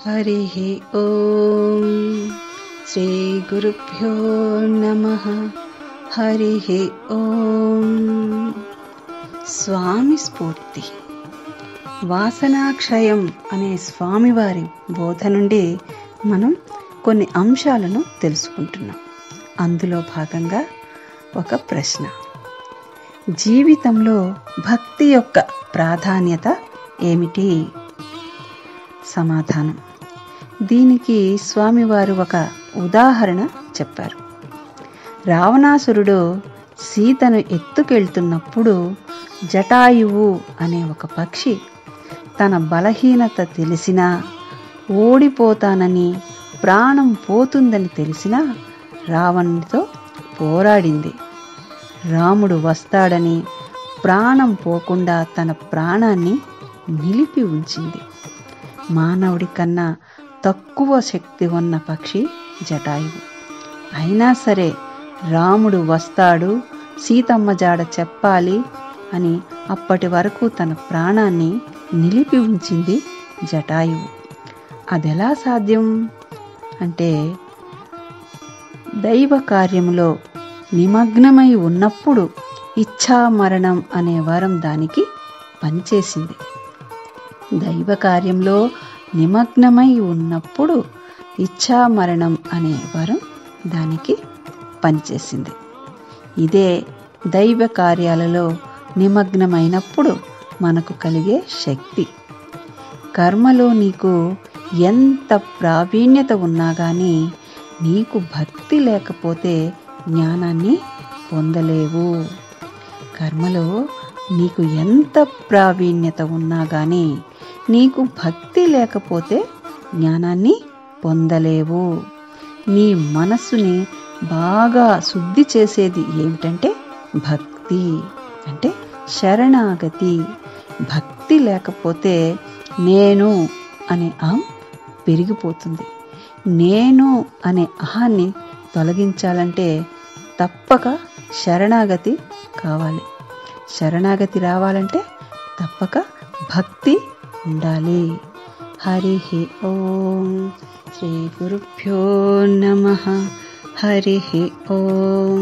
हरिः ओम श्री गुरुभ्यो नमः। हरिः ओम। స్వామి స్ఫూర్తి వాసనాక్షయం అనే స్వామివారి బోధ నుండి మనం కొన్ని అంశాలను తెలుసుకుంటున్నాం. అందులో భాగంగా ఒక ప్రశ్న: జీవితంలో భక్తి యొక్క ప్రాధాన్యత ఏమిటి? సమాధానం: దీనికి స్వామివారు ఒక ఉదాహరణ చెప్పారు. రావణాసురుడు సీతను ఎత్తుకెళ్తున్నప్పుడు జటాయువు అనే ఒక పక్షి తన బలహీనత తెలిసినా, ఓడిపోతానని, ప్రాణం పోతుందని తెలిసినా రావణునితో పోరాడింది. రాముడు వస్తాడని ప్రాణం పోకుండా తన ప్రాణాన్ని నిలిపి ఉంచింది. మానవుడి కన్నా తక్కువ శక్తి ఉన్న పక్షి జటాయువు. అయినా సరే రాముడు వస్తాడు, సీతమ్మ జాడ చెప్పాలి అని అప్పటి వరకు తన ప్రాణాన్ని నిలిపి ఉంచింది జటాయువు. అదెలా సాధ్యం అంటే, దైవ కార్యములో నిమగ్నమై ఉన్నప్పుడు ఇచ్ఛామరణం అనే వరం దానికి పనిచేసింది. దైవ కార్యంలో నిమగ్నమై ఉన్నప్పుడు ఇచ్ఛామరణం అనే వరం దానికి పనిచేసింది. ఇదే దైవ కార్యాలలో నిమగ్నమైనప్పుడు మనకు కలిగే శక్తి. కర్మలో నీకు ఎంత ప్రావీణ్యత ఉన్నా కానీ నీకు భక్తి లేకపోతే జ్ఞానాన్ని పొందలేవు. కర్మలో నీకు ఎంత ప్రావీణ్యత ఉన్నా కానీ నీకు భక్తి లేకపోతే జ్ఞానాన్ని పొందలేవు. నీ మనస్సుని బాగా శుద్ధి చేసేది ఏమిటంటే భక్తి, అంటే శరణాగతి. భక్తి లేకపోతే నేను అనే అహం పెరిగిపోతుంది. నేను అనే అహాన్ని తొలగించాలంటే తప్పక శరణాగతి కావాలి. శరణాగతి రావాలంటే తప్పక భక్తి ఉండాలి. హరిః ఓం. శ్రీ గురుభ్యో నమః. హరిః ఓం.